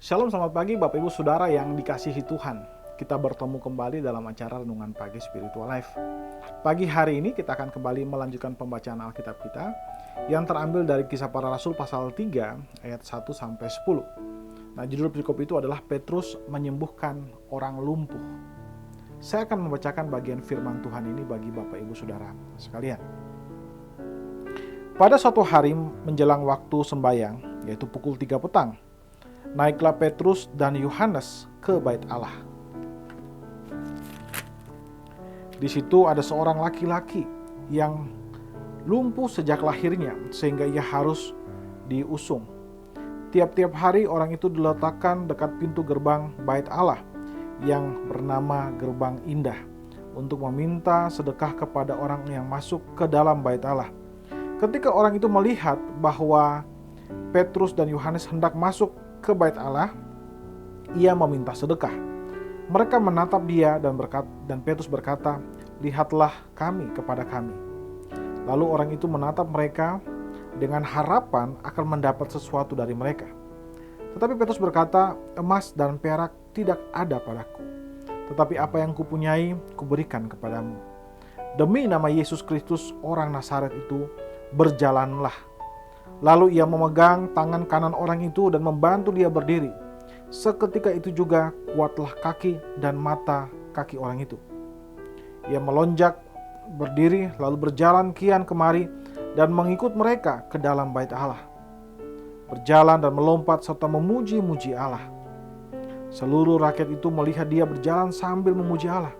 Shalom, selamat pagi Bapak Ibu Saudara yang dikasihi Tuhan. Kita bertemu kembali dalam acara Renungan Pagi Spiritual Life. Pagi hari ini kita akan kembali melanjutkan pembacaan Alkitab kita yang terambil dari Kisah Para Rasul pasal 3 ayat 1 sampai 10. Nah, judul perikop itu adalah Petrus menyembuhkan orang lumpuh. Saya akan membacakan bagian firman Tuhan ini bagi Bapak Ibu Saudara sekalian. Pada suatu hari menjelang waktu sembahyang, yaitu pukul 3 petang, naiklah Petrus dan Yohanes ke bait Allah. Di situ ada seorang laki-laki yang lumpuh sejak lahirnya sehingga ia harus diusung. Tiap-tiap hari orang itu diletakkan dekat pintu gerbang bait Allah yang bernama Gerbang Indah untuk meminta sedekah kepada orang yang masuk ke dalam bait Allah. Ketika orang itu melihat bahwa Petrus dan Yohanes hendak masuk ke bait Allah, ia meminta sedekah. Mereka menatap dia dan Petrus berkata, "Lihatlah kami kepada kami." Lalu orang itu menatap mereka dengan harapan akan mendapat sesuatu dari mereka. Tetapi Petrus berkata, "Emas dan perak tidak ada padaku, tetapi apa yang kupunyai kuberikan kepadamu. Demi nama Yesus Kristus orang Nazaret itu, berjalanlah." Lalu ia memegang tangan kanan orang itu dan membantu dia berdiri. Seketika itu juga kuatlah kaki dan mata kaki orang itu. Ia melonjak berdiri lalu berjalan kian kemari dan mengikut mereka ke dalam bait Allah. Berjalan dan melompat serta memuji-muji Allah. Seluruh rakyat itu melihat dia berjalan sambil memuji Allah.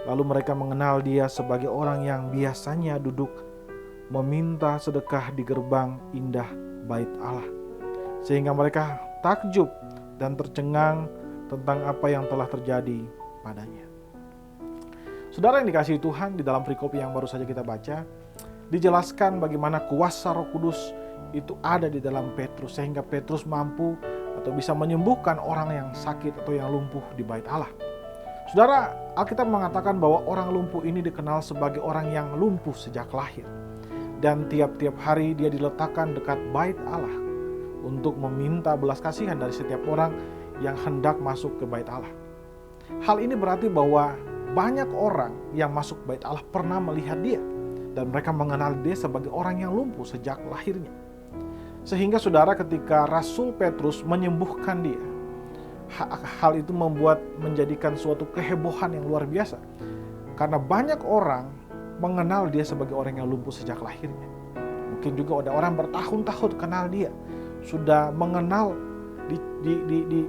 Lalu mereka mengenal dia sebagai orang yang biasanya duduk meminta sedekah di gerbang indah bait Allah, sehingga mereka takjub dan tercengang tentang apa yang telah terjadi padanya. Saudara yang dikasihi Tuhan, di dalam perikop yang baru saja kita baca, dijelaskan bagaimana kuasa Roh Kudus itu ada di dalam Petrus, sehingga Petrus mampu atau bisa menyembuhkan orang yang sakit atau yang lumpuh di bait Allah. Saudara, Alkitab mengatakan bahwa orang lumpuh ini dikenal sebagai orang yang lumpuh sejak lahir. Dan tiap-tiap hari dia diletakkan dekat bait Allah untuk meminta belas kasihan dari setiap orang yang hendak masuk ke bait Allah. Hal ini berarti bahwa banyak orang yang masuk bait Allah pernah melihat dia, dan mereka mengenal dia sebagai orang yang lumpuh sejak lahirnya. Sehingga saudara, ketika Rasul Petrus menyembuhkan dia, hal itu menjadikan suatu kehebohan yang luar biasa. Karena banyak orang mengenal dia sebagai orang yang lumpuh sejak lahirnya. Mungkin juga ada orang bertahun-tahun kenal dia, sudah mengenal,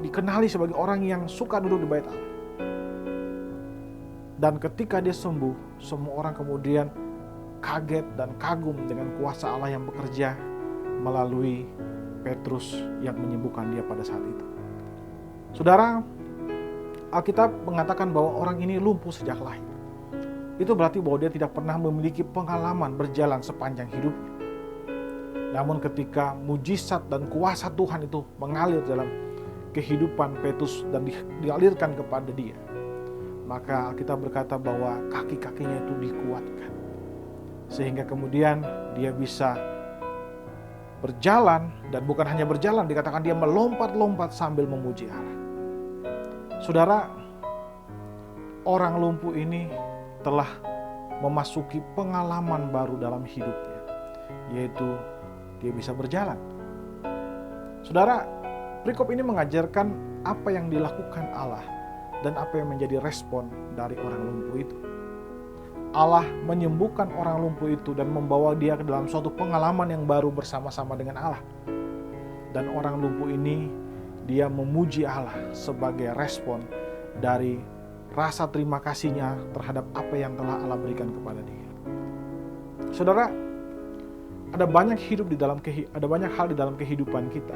dikenali sebagai orang yang suka duduk di bait Allah. Dan ketika dia sembuh, semua orang kemudian kaget dan kagum dengan kuasa Allah yang bekerja melalui Petrus yang menyembuhkan dia pada saat itu. Saudara, Alkitab mengatakan bahwa orang ini lumpuh sejak lahir. Itu berarti bahwa dia tidak pernah memiliki pengalaman berjalan sepanjang hidupnya. Namun ketika mujizat dan kuasa Tuhan itu mengalir dalam kehidupan Petrus dan dialirkan kepada dia, maka Alkitab berkata bahwa kaki-kakinya itu dikuatkan. Sehingga kemudian dia bisa berjalan, dan bukan hanya berjalan, dikatakan dia melompat-lompat sambil memuji Allah. Saudara, orang lumpuh ini telah memasuki pengalaman baru dalam hidupnya, yaitu dia bisa berjalan. Saudara, perikop ini mengajarkan apa yang dilakukan Allah dan apa yang menjadi respon dari orang lumpuh itu. Allah menyembuhkan orang lumpuh itu dan membawa dia ke dalam suatu pengalaman yang baru bersama-sama dengan Allah. Dan orang lumpuh ini, dia memuji Allah sebagai respon dari rasa terima kasihnya terhadap apa yang telah Allah berikan kepada dia. Saudara, ada banyak hal di dalam kehidupan kita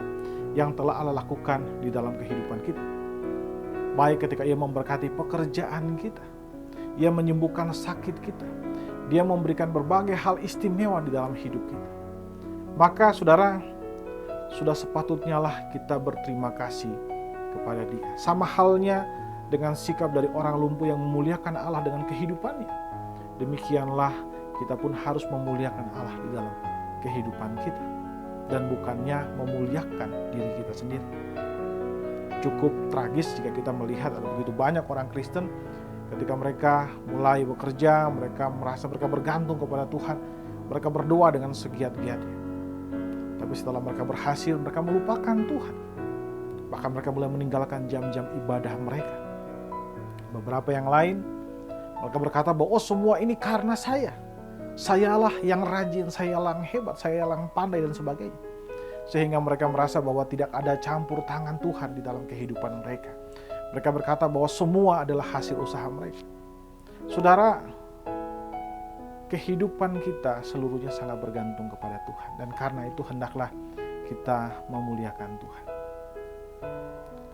yang telah Allah lakukan di dalam kehidupan kita. Baik ketika Ia memberkati pekerjaan kita, Ia menyembuhkan sakit kita, Dia memberikan berbagai hal istimewa di dalam hidup kita. Maka saudara, sudah sepatutnya lah kita berterima kasih kepada Dia. Sama halnya dengan sikap dari orang lumpuh yang memuliakan Allah dengan kehidupannya. Demikianlah kita pun harus memuliakan Allah di dalam kehidupan kita, dan bukannya memuliakan diri kita sendiri. cukup tragis jika kita melihat ada begitu banyak orang Kristen ketika mereka mulai bekerja, mereka merasa mereka bergantung kepada Tuhan, mereka berdoa dengan segiat-giatnya. Tapi setelah mereka berhasil, mereka melupakan Tuhan. Bahkan mereka mulai meninggalkan jam-jam ibadah mereka. Beberapa yang lain, mereka berkata bahwa semua ini karena saya. Sayalah yang rajin, sayalah yang hebat, sayalah yang pandai dan sebagainya. Sehingga mereka merasa bahwa tidak ada campur tangan Tuhan di dalam kehidupan mereka. Mereka berkata bahwa semua adalah hasil usaha mereka. Saudara, kehidupan kita seluruhnya sangat bergantung kepada Tuhan. Dan karena itu hendaklah kita memuliakan Tuhan.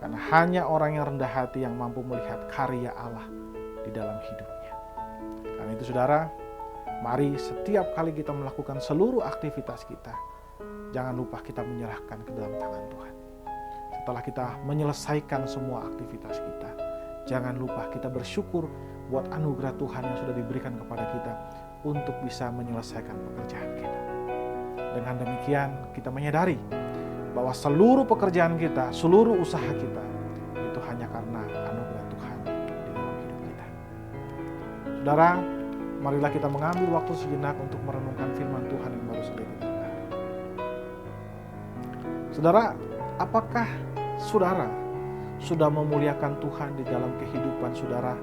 Karena hanya orang yang rendah hati yang mampu melihat karya Allah di dalam hidupnya. Karena itu saudara, mari setiap kali kita melakukan seluruh aktivitas kita, jangan lupa kita menyerahkan ke dalam tangan Tuhan. Setelah kita menyelesaikan semua aktivitas kita, jangan lupa kita bersyukur buat anugerah Tuhan yang sudah diberikan kepada kita untuk bisa menyelesaikan pekerjaan kita. Dengan demikian kita menyadari bahwa seluruh pekerjaan kita, seluruh usaha kita itu hanya karena anugerah Tuhan di dalam hidup kita. Saudara, marilah kita mengambil waktu sejenak untuk merenungkan firman Tuhan yang baru saja kita dengar. Saudara, apakah saudara sudah memuliakan Tuhan di dalam kehidupan saudara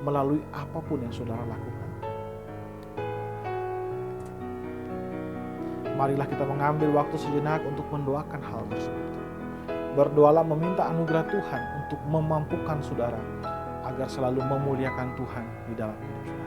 melalui apapun yang saudara lakukan? Marilah kita mengambil waktu sejenak untuk mendoakan hal tersebut. Berdoalah meminta anugerah Tuhan untuk memampukan saudara agar selalu memuliakan Tuhan di dalam hidup saudara.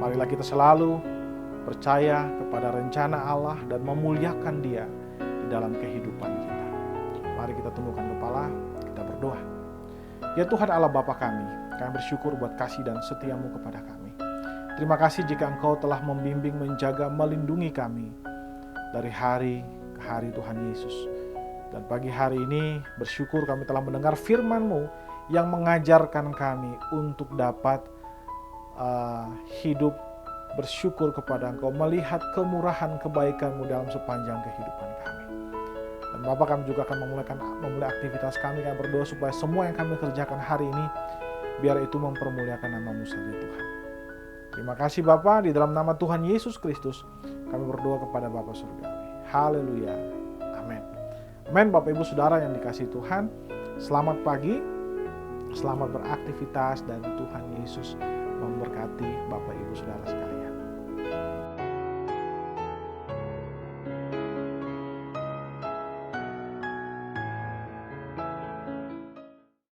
Marilah kita selalu percaya kepada rencana Allah dan memuliakan Dia di dalam kehidupan kita. Mari kita tundukkan kepala, kita berdoa. Ya Tuhan Allah Bapa kami bersyukur buat kasih dan setia-Mu kepada kami. Terima kasih jika Engkau telah membimbing, menjaga, melindungi kami dari hari ke hari Tuhan Yesus. Dan pagi hari ini bersyukur kami telah mendengar firman-Mu yang mengajarkan kami untuk dapat hidup bersyukur kepada Engkau, melihat kemurahan kebaikan-Mu dalam sepanjang kehidupan kami. Dan Bapa, kami juga akan memulai aktivitas kami berdoa supaya semua yang kami kerjakan hari ini biar itu mempermuliakan nama-Mu saja Tuhan. Terima kasih Bapa, di dalam nama Tuhan Yesus Kristus kami berdoa kepada Bapa Surgawi. Haleluya. Amin. Amin. Bapak Ibu Saudara yang dikasihi Tuhan, selamat pagi, selamat beraktivitas, dan Tuhan Yesus memberkati Bapak Ibu Saudara